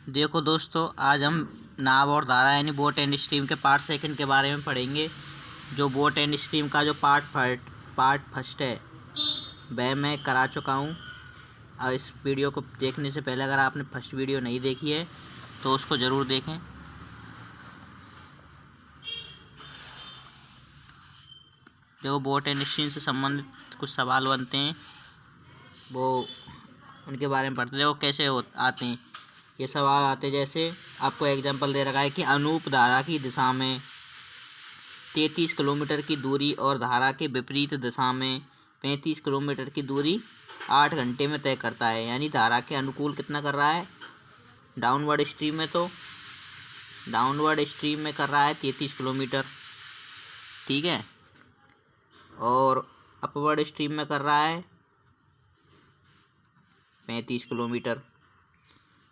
देखो दोस्तों, आज हम नाव और धारा यानी बोट एंड स्ट्रीम के पार्ट सेकंड के बारे में पढ़ेंगे। जो बोट एंड स्ट्रीम का जो पार्ट फर्स्ट है वह मैं करा चुका हूँ। और इस वीडियो को देखने से पहले अगर आपने फर्स्ट वीडियो नहीं देखी है तो उसको ज़रूर देखें। देखो, बोट एंड स्ट्रीम से संबंधित कुछ सवाल बनते हैं, वो उनके बारे में पढ़ते हैं। वो कैसे आते हैं ये सवाल आते हैं, जैसे आपको एग्जांपल दे रखा है कि अनूप धारा की दिशा में 33 किलोमीटर की दूरी और धारा के विपरीत दिशा में 35 किलोमीटर की दूरी 8 घंटे में तय करता है। यानी धारा के अनुकूल कितना कर रहा है, डाउनवर्ड स्ट्रीम में कर रहा है 33 किलोमीटर, ठीक है। और अपवर्ड स्ट्रीम में कर रहा है 35 किलोमीटर।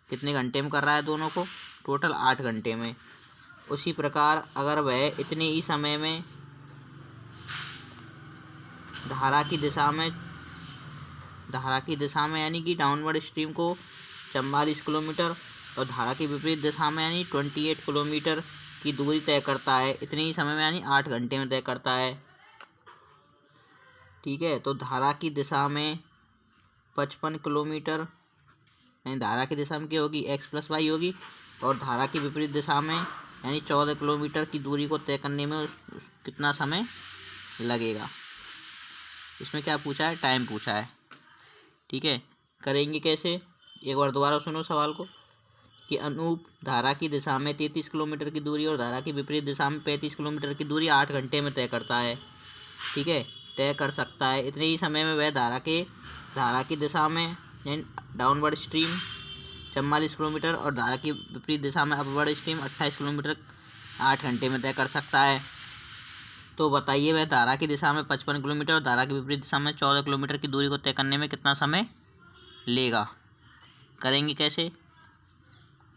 कितने घंटे में कर रहा है दोनों को, टोटल 8 घंटे में। उसी प्रकार अगर वह इतने ही समय में धारा की दिशा में यानी कि डाउनवर्ड स्ट्रीम को 44 किलोमीटर और धारा की विपरीत दिशा में यानी 28 किलोमीटर की दूरी तय करता है, इतने ही समय में यानी 8 घंटे में तय करता है, ठीक है। तो धारा की दिशा में 55 किलोमीटर, यानी धारा की दिशा में क्या होगी, x+y होगी, और धारा की विपरीत दिशा में यानी 14 किलोमीटर की दूरी को तय करने में कितना समय लगेगा। इसमें क्या पूछा है, टाइम पूछा है, ठीक है। करेंगे कैसे, एक बार दोबारा सुनो सवाल को कि अनूप धारा की दिशा में 33 किलोमीटर की दूरी और धारा की विपरीत दिशा में 35 किलोमीटर की दूरी 8 घंटे में तय करता है, ठीक है, तय कर सकता है। इतने ही समय में वह धारा की दिशा में यानी डाउनवर्ड स्ट्रीम 44 किलोमीटर और धारा की विपरीत दिशा में अपवर्ड स्ट्रीम 28 किलोमीटर 8 घंटे में तय कर सकता है। तो बताइए, वह धारा की दिशा में 55 किलोमीटर और धारा की विपरीत दिशा में 14 किलोमीटर की दूरी को तय करने में कितना समय लेगा। करेंगे कैसे,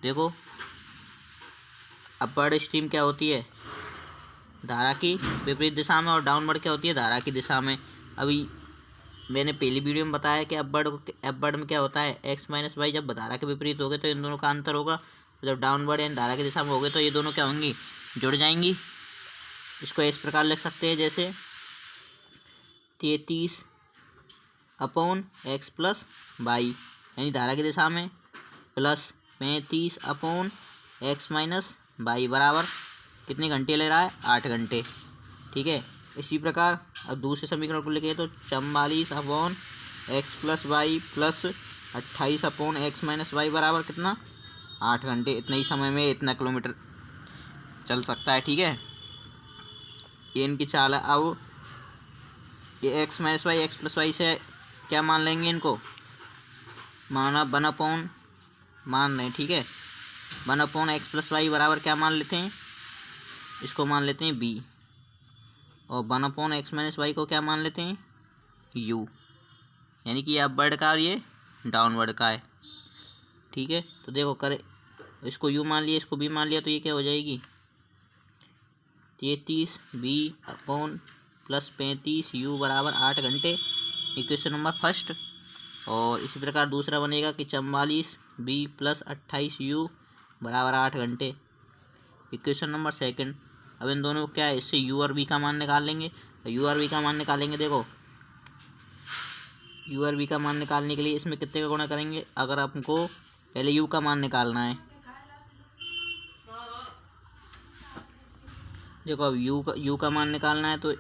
देखो, अपवर्ड स्ट्रीम क्या होती है, धारा की विपरीत दिशा में, और डाउनवर्ड क्या होती है, धारा की दिशा में। अभी मैंने पहली वीडियो में बताया कि अपवर्ड में क्या होता है, x-y जब धारा के विपरीत होगे तो इन दोनों का अंतर होगा, जब डाउनवर्ड यानी धारा की दिशा में होगे तो ये दोनों क्या होंगी, जुड़ जाएंगी। इसको इस प्रकार लिख सकते हैं, जैसे 33/x+y यानी धारा की दिशा में प्लस 35/x-y बराबर कितने घंटे ले रहा है, 8 घंटे, ठीक है। इसी प्रकार अब दूसरे समीकरण को लिखे तो 44/x+y प्लस 28/x-y बराबर कितना, 8 घंटे। इतने ही समय में इतना किलोमीटर चल सकता है, ठीक है। ये इनकी चाल है। अब ये x-y से क्या मान लेंगे, इनको मान लें, ठीक है। 1/x+y बराबर क्या मान लेते हैं, इसको मान लेते हैं b, और 1/x-y को क्या मान लेते हैं, u, यानी कि ये अपवर्ड का और ये डाउनवर्ड का है, ठीक है। तो देखो, करे इसको u मान लिया, इसको b मान लिया, तो ये क्या हो जाएगी, 33b/+35u बराबर 8 घंटे, इक्वेशन नंबर फर्स्ट। और इसी प्रकार दूसरा बनेगा कि 44b+28u बराबर 8 घंटे, इक्वेशन नंबर सेकंड। अब इन दोनों को क्या है, इससे u और v का मान निकाल लेंगे। तो u और v का मान निकालेंगे, देखो u और v का मान निकालने के लिए इसमें कितने का गुणा करेंगे, अगर आपको पहले u का मान निकालना है, देखो अब u का मान निकालना है तो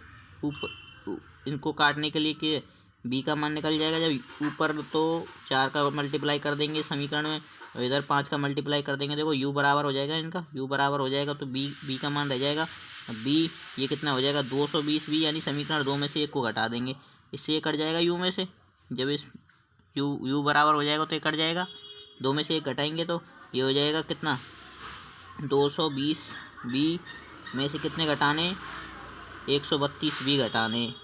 इनको काटने के लिए कि b का मान निकल जाएगा। जब ऊपर तो 4 का मल्टीप्लाई कर देंगे समीकरण में और इधर 5 का मल्टीप्लाई कर देंगे, देखो u बराबर हो जाएगा, इनका u बराबर हो जाएगा, तो b का मान रह जाएगा। b ये कितना हो जाएगा, 220b, यानी समीकरण 2 में से 1 को घटा देंगे, इससे ये कट जाएगा u में से। जब इस u बराबर हो जाएगा तो ये कट जाएगा, 2 में से 1 घटाएंगे तो ये हो जाएगा कितना, 220b में से कितने घटाने, 132b घटाने,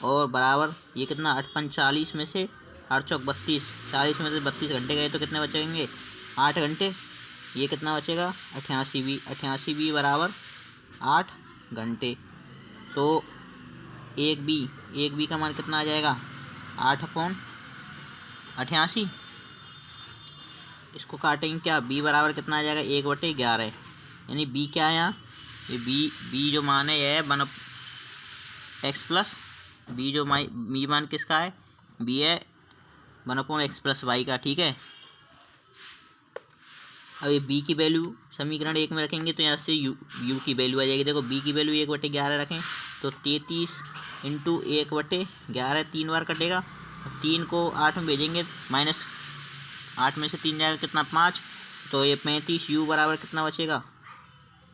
और बराबर ये कितना, 8×5 = 40 में से 8 चौक 32, 40 में से 32 घंटे गए तो कितने बचेंगे, 8 घंटे। ये कितना बचेगा, 88b बराबर 8 घंटे। तो 1b का मान कितना आ जाएगा, 8/88। इसको काटेंगे क्या, बी बराबर कितना आ जाएगा 1/11, यानी बी क्या है यहाँ, ये बी जो मान है ये है 1x प्लस बी जो बी मान किसका है, बी है 1/x+y का। ठीक है, अब ये बी की वैल्यू समीकरण 1 में रखेंगे तो यहाँ से यू की वैल्यू आ जाएगी। देखो बी की वैल्यू 1/11 रखें तो 33 इंटू 1/11 3 बार कटेगा, 3 को 8 में भेजेंगे, -8 में से 3 जाएगा कितना 5, तो ये 35 यू बराबर कितना बचेगा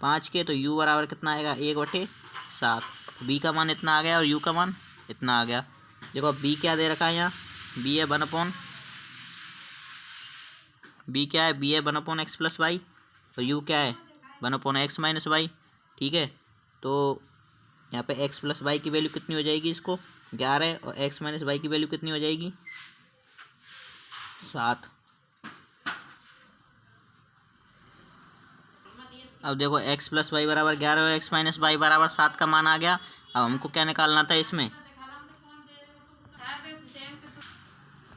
5 के, तो यू बराबर कितना आएगा 1/7। बी का मान इतना आ गया और यू का मान इतना आ गया। देखो बी क्या दे रखा है यहाँ, बी है 1/x+y और यू क्या है 1/x-y। ठीक है, तो यहाँ पे x+y की वैल्यू कितनी हो जाएगी, इसको 11 और x-y की वैल्यू कितनी हो जाएगी 7। अब देखो x+y बराबर 11 और x-y बराबर 7 का मान आ गया। अब हमको क्या निकालना था इसमें,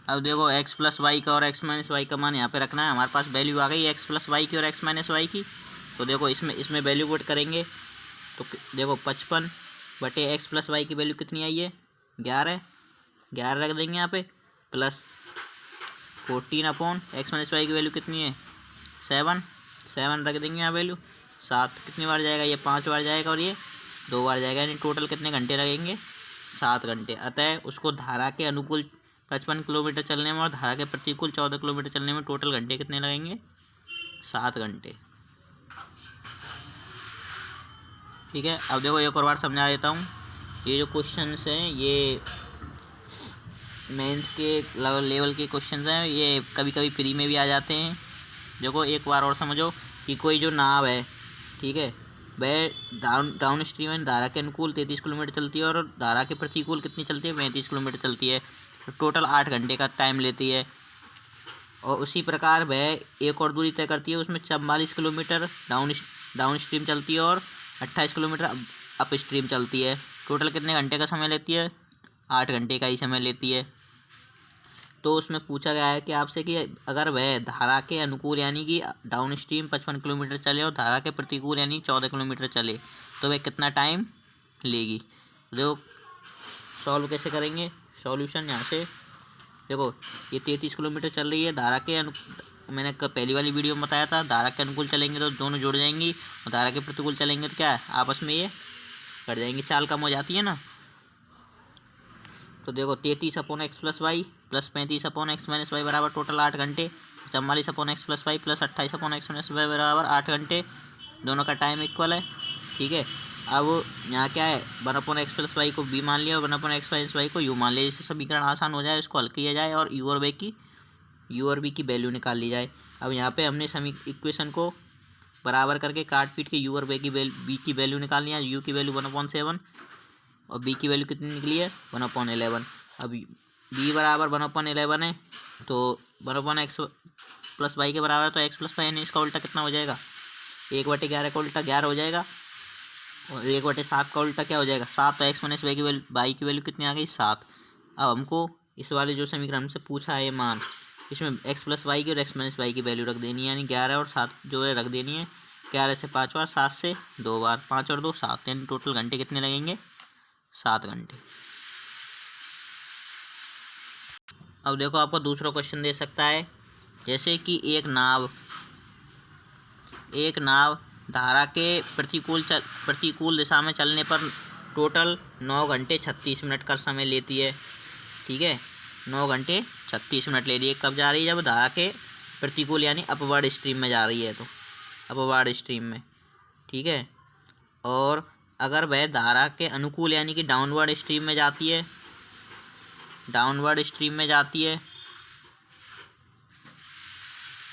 अब देखो x+y का और x-y का मान यहाँ पे रखना है। हमारे पास वैल्यू आ गई x+y की और x-y की, तो देखो इसमें वैल्यू पुट करेंगे तो देखो 55/x+y की वैल्यू कितनी आई है 11 रख देंगे यहाँ पे, प्लस 14/x-y की वैल्यू कितनी है 7 रख देंगे यहाँ वैल्यू। 7 कितनी बार जाएगा, ये 5 बार जाएगा और ये 2 बार जाएगा, यानी टोटल कितने घंटे लगेंगे 7 घंटे। अतः उसको धारा के अनुकूल 55 किलोमीटर चलने में और धारा के प्रतिकूल 14 किलोमीटर चलने में टोटल घंटे कितने लगेंगे 7 घंटे। ठीक है, अब देखो एक और बार समझा देता हूँ। ये जो क्वेश्चंस हैं ये मेंस के लेवल के क्वेश्चंस हैं, ये कभी कभी प्री में भी आ जाते हैं। देखो एक बार और समझो कि कोई जो नाव है, ठीक है, वह डाउन स्ट्रीम में धारा के अनुकूल 33 किलोमीटर चलती है और धारा के प्रतिकूल कितनी चलती है 35 किलोमीटर चलती है, तो टोटल 8 घंटे का टाइम लेती है। और उसी प्रकार वह एक और दूरी तय करती है, उसमें 44 किलोमीटर डाउन स्ट्रीम चलती है और 28 किलोमीटर अप स्ट्रीम चलती है। टोटल कितने घंटे का समय लेती है 8 घंटे का ही समय लेती है। तो उसमें पूछा गया है कि आपसे कि अगर वह धारा के अनुकूल यानी कि डाउन स्ट्रीम 55 किलोमीटर चले और धारा के प्रतिकूल यानी 14 किलोमीटर चले तो वह कितना टाइम लेगी। देखो सॉल्व कैसे करेंगे, सॉल्यूशन यहाँ से देखो ये 33 किलोमीटर चल रही है धारा के मैंने पहली वाली वीडियो में बताया था, धारा के अनुकूल चलेंगे तो दोनों जुड़ जाएंगी और धारा के प्रतिकूल चलेंगे तो क्या है आपस में ये कट जाएंगी, चाल कम हो जाती है ना। तो देखो 33/x+y प्लस 35/x-y बराबर टोटल 8 घंटे, 44/x+y प्लस 28/x-y बराबर 8 घंटे, दोनों का टाइम इक्वल है। ठीक है, अब यहाँ क्या है 1/x+y को b मान लिया और 1/x-y को u मान लिया, जिससे समीकरण आसान हो जाए, इसको हल किया जाए और u और v की वैल्यू निकाल ली जाए। अब यहाँ पे हमने इक्वेशन को बराबर करके काट पीट के u और v की वैल्यू निकाल लिया। u की वैल्यू 1/7 और b की वैल्यू कितनी निकली है 1/11। अब b बराबर 1/11 है तो 1/x+y के बराबर है, तो x+y यानी इसका उल्टा कितना हो जाएगा 1/11 का उल्टा 11 हो जाएगा और 1/7 का उल्टा क्या हो जाएगा 7। तो x-y की वैल्यू कितनी आ गई 7। अब हमको इस वाले जो समीकरण हमसे पूछा है मान, इसमें x+y की और x-y की वैल्यू रख देनी है, यानी 11 और 7 जो है रख देनी है। 11 से 5 बार, 7 से 2 बार, 5 और 2 7, यानी टोटल घंटे कितने लगेंगे 7 घंटे। अब देखो आपको दूसरा क्वेश्चन दे सकता है, जैसे कि एक नाव धारा के प्रतिकूल दिशा में चलने पर टोटल 9 घंटे 36 मिनट का समय लेती है। ठीक है, 9 घंटे 36 मिनट ले रही है, कब जा रही है जब धारा के प्रतिकूल यानी अपवर्ड स्ट्रीम में जा रही है, तो अपवर्ड स्ट्रीम में। ठीक है, और अगर वह धारा के अनुकूल यानी कि डाउनवर्ड स्ट्रीम में जाती है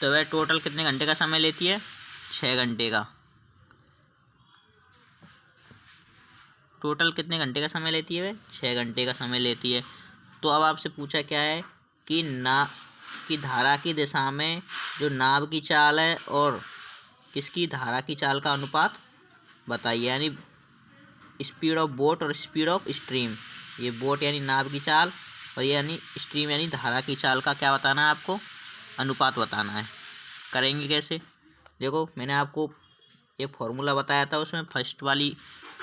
तो वह टोटल कितने घंटे का समय लेती है 6 घंटे का। टोटल कितने घंटे का समय लेती है वह 6 घंटे का समय लेती है। तो अब आपसे पूछा क्या है कि धारा की दिशा में जो नाव की चाल है और किसकी धारा की चाल का अनुपात बताइए, यानी स्पीड ऑफ बोट और स्पीड ऑफ स्ट्रीम। ये बोट यानी नाव की चाल और ये यानी स्ट्रीम यानी धारा की चाल का क्या बताना है आपको अनुपात बताना है। करेंगे कैसे, देखो मैंने आपको एक फॉर्मूला बताया था उसमें फर्स्ट वाली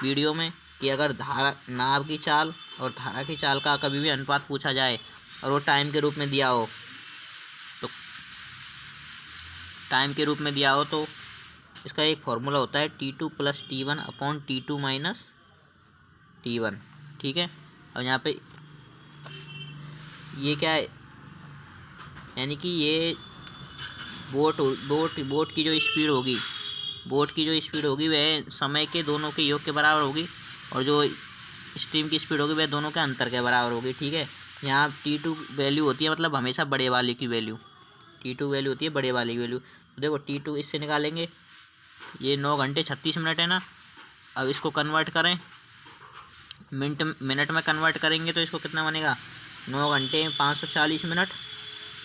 वीडियो में कि अगर धारा नाव की चाल और धारा की चाल का कभी भी अनुपात पूछा जाए और वो टाइम के रूप में दिया हो, तो टाइम के रूप में दिया हो तो इसका एक फॉर्मूला होता है T2 + T1 upon T2 - T1। ठीक है, और यहाँ पे ये क्या है, यानी कि ये बोट की जो स्पीड होगी, वह समय के दोनों के योग के बराबर होगी और जो स्ट्रीम की स्पीड होगी वह दोनों के अंतर के बराबर होगी। ठीक है, यहाँ T2 वैल्यू होती है मतलब हमेशा बड़े वाले की वैल्यू, T2 वैल्यू होती है बड़े वाले की वैल्यू। तो देखो T2 इससे निकालेंगे, ये 9 घंटे 36 मिनट है ना। अब इसको कन्वर्ट करें मिनट में कन्वर्ट करेंगे तो इसको कितना बनेगा, 9 घंटे 540 मिनट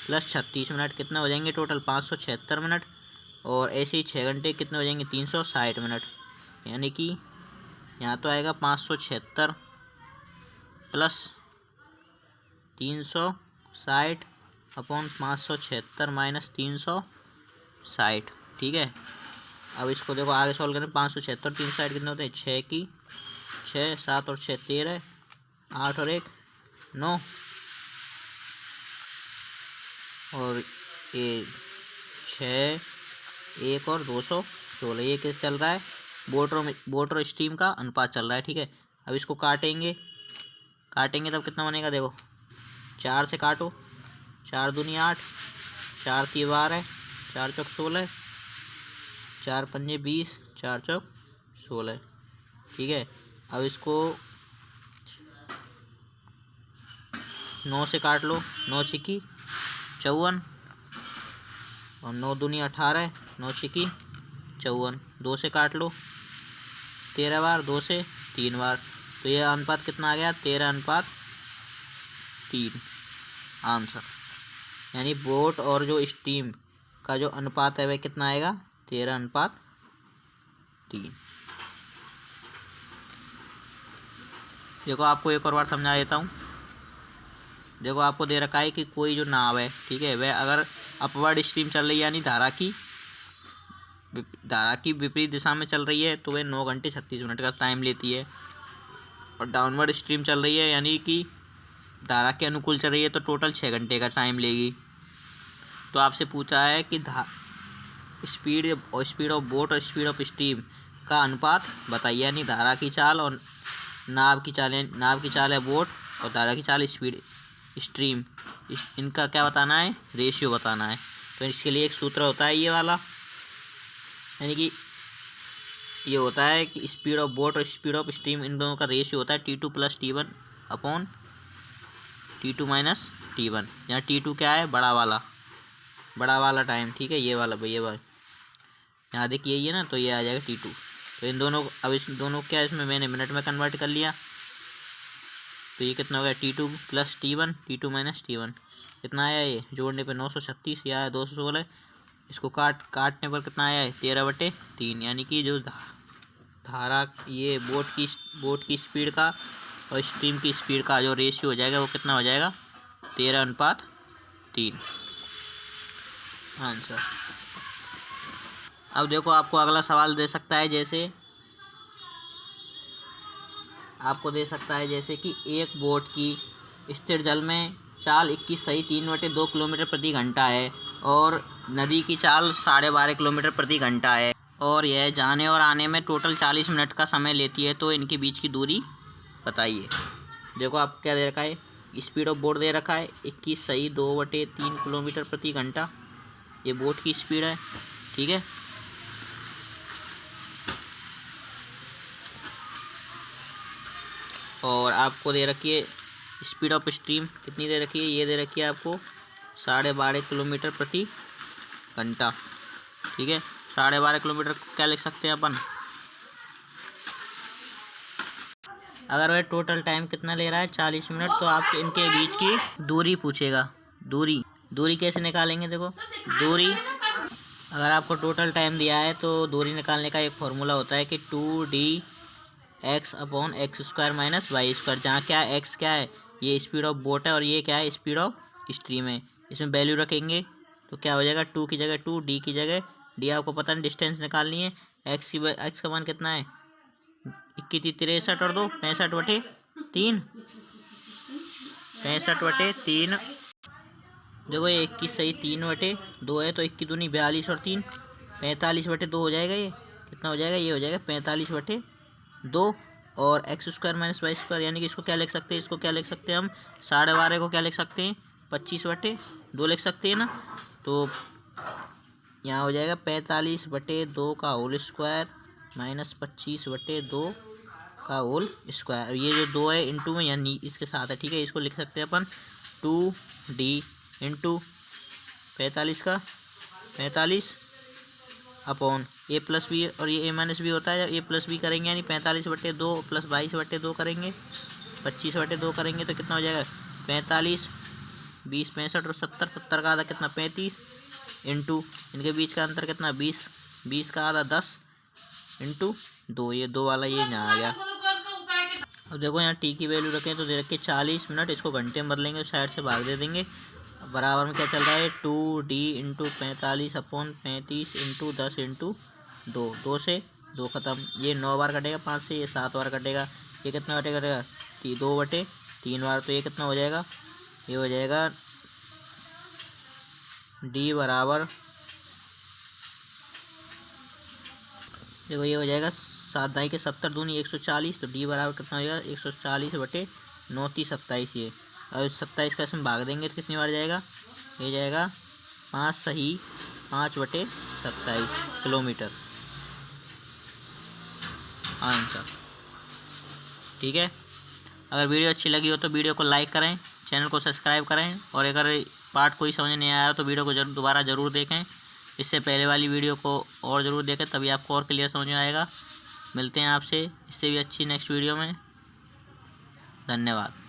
प्लस 36 मिनट कितना हो जाएंगे टोटल 576 मिनट, और ऐसे ही 6 घंटे कितने हो जाएंगे 360 मिनट। यानी कि यहाँ तो आएगा 576 प्लस 360 अपॉन 576 माइनस 360। ठीक है, अब इसको देखो आगे सॉल्व करें, 576 360 कितने होते हैं, 6 की 6 7 और 6 13, 8 और 1 9, और ये 6 1 और 216। ये किस चल रहा है, बोट और स्टीम का अनुपात चल रहा है। ठीक है, अब इसको काटेंगे तब कितना बनेगा, देखो 4 से काटो, 4 दूनी 8, 4 3 12, 4 चौक 16, 4 पंजे 20, 4 चौक 16। ठीक है, अब इसको 9 से काट लो, 9 छिकी 54 और 9 दूनी 18, 9 छिकी 54, 2 से काट लो 13 बार, 2 से 3 बार, तो ये अनुपात कितना आ गया 13:3 आंसर। यानी बोट और जो स्टीम का जो अनुपात है वह कितना आएगा 13:3। देखो आपको एक और बार समझा देता हूँ। देखो आपको दे रखा है कि कोई जो नाव है, ठीक है, वह अगर अपवर्ड स्ट्रीम चल रही है यानी धारा की विपरीत दिशा में चल रही है तो वह 9 घंटे 36 मिनट का टाइम लेती है, और डाउनवर्ड स्ट्रीम चल रही है यानी कि धारा के अनुकूल चल रही है तो टोटल 6 घंटे का टाइम लेगी। तो आपसे पूछा है कि स्पीड ऑफ बोट और स्पीड ऑफ स्ट्रीम का अनुपात बताइए, यानी धारा की चाल और नाव की चाल है बोट और धारा की चाल स्पीड स्ट्रीम, इनका क्या बताना है, रेशियो बताना है। तो इसके लिए एक सूत्र होता है ये वाला, यानी कि ये होता है कि स्पीड ऑफ बोट और स्पीड ऑफ स्ट्रीम इन दोनों का रेशियो होता है T2 + T1 upon T2 - T1। यहाँ T2 क्या है, बड़ा वाला टाइम। ठीक है, ये वाला भैया भाई यहाँ देखिए यही है ना, तो ये आ जाएगा T2। तो इन दोनों अब इस दोनों क्या इसमें मैंने मिनट में कन्वर्ट कर लिया, तो ये कितना हो गया T2 + T1 T2 - T1 कितना आया, ये जोड़ने पे 936 या आया 216, इसको काटने पर कितना आया है 13/3। यानी कि जो धारा ये बोट की स्पीड का और स्ट्रीम की स्पीड का जो रेशियो हो जाएगा वो कितना हो जाएगा 13:3 आंसर। अब देखो आपको अगला सवाल दे सकता है, जैसे कि एक बोट की स्थिर जल में चाल 21 सही 3/2 किलोमीटर प्रति घंटा है और नदी की चाल 12.5 किलोमीटर प्रति घंटा है, और यह जाने और आने में टोटल 40 मिनट का समय लेती है, तो इनके बीच की दूरी बताइए। देखो आप क्या दे रखा है, स्पीड ऑफ बोट दे रखा है 21 सही 2/3 किलोमीटर प्रति घंटा, ये बोट की स्पीड है। ठीक है, और आपको दे रखी है स्पीड ऑफ स्ट्रीम कितनी दे रखी है, ये दे रखी है आपको 12.5 किलोमीटर प्रति घंटा। ठीक है, 12.5 किलोमीटर क्या लिख सकते हैं अपन, अगर वह टोटल टाइम कितना ले रहा है 40 मिनट, तो आपसे इनके बीच की दूरी पूछेगा। दूरी कैसे निकालेंगे, देखो दूरी अगर आपको टोटल टाइम दिया है तो दूरी निकालने का एक फॉर्मूला होता है कि 2dx अपॉन x² - y², जहाँ क्या x क्या है, ये स्पीड ऑफ बोट है और ये क्या है स्पीड ऑफ स्ट्रीम है। इसमें वैल्यू रखेंगे तो क्या हो जाएगा, 2 की जगह 2, डी की जगह डी, आपको पता नहीं डिस्टेंस निकालनी है। एक्स का मान कितना है, 21 63 और 2 65/3, 65/3। देखो ये 21 सही 3/2 है, तो 21 दूनी 42 और 3 45/2 हो जाएगा। ये कितना हो जाएगा, ये हो जाएगा 45/2। और x² - y², यानी कि इसको क्या लिख सकते हैं, इसको क्या लिख सकते हैं हम, 12.5 को क्या लिख सकते हैं, 25/2 लिख सकते हैं ना। तो यहाँ हो जाएगा 45/2 का होल स्क्वायर माइनस 25/2 का होल स्क्वायर। ये जो 2 है इंटू में यानी इसके साथ है, ठीक है। इसको लिख सकते हैं अपन 2d इंटू 45 का 45 अपॉन a प्लस बी, और ये a माइनस बी होता है, जब a प्लस बी करेंगे यानी 45/2 प्लस 22/2 करेंगे, 25/2 करेंगे तो कितना हो जाएगा 45, 20 65 और 70, 70 का आधा कितना 35 इंटू इनके बीच का अंतर कितना 20, 20 का आधा 10 इंटू 2, ये 2 वाला ये यहाँ आ गया। अब देखो यहाँ टी की वैल्यू रखें तो दे रखे 40 मिनट, इसको घंटे में बदलेंगे तो साइड से भाग दे देंगे। बराबर में क्या चल रहा है 2d into 45 upon 35 into 10 into 2, 2 से 2 ख़त्म, ये 9 बार कटेगा, 5 से ये 7 बार कटेगा, ये कितना कटेगा 2/3 बार, तो ये कितना हो जाएगा, ये हो जाएगा d बराबर, देखो ये हो जाएगा 7 दाई के 70 दूनी 140, तो d बराबर कितना हो जाएगा 140/9 × 27 ये। और 27 का इसमें भाग देंगे तो कितनी बार जाएगा, ये जाएगा 5 सही 5/27 किलोमीटर आंसर, ठीक है। अगर वीडियो अच्छी लगी हो तो वीडियो को लाइक करें, चैनल को सब्सक्राइब करें, और अगर पार्ट कोई समझ नहीं आया तो वीडियो को दोबारा ज़रूर देखें, इससे पहले वाली वीडियो को और ज़रूर देखें, तभी आपको और क्लियर समझ में आएगा। मिलते हैं आपसे इससे भी अच्छी नेक्स्ट वीडियो में, धन्यवाद।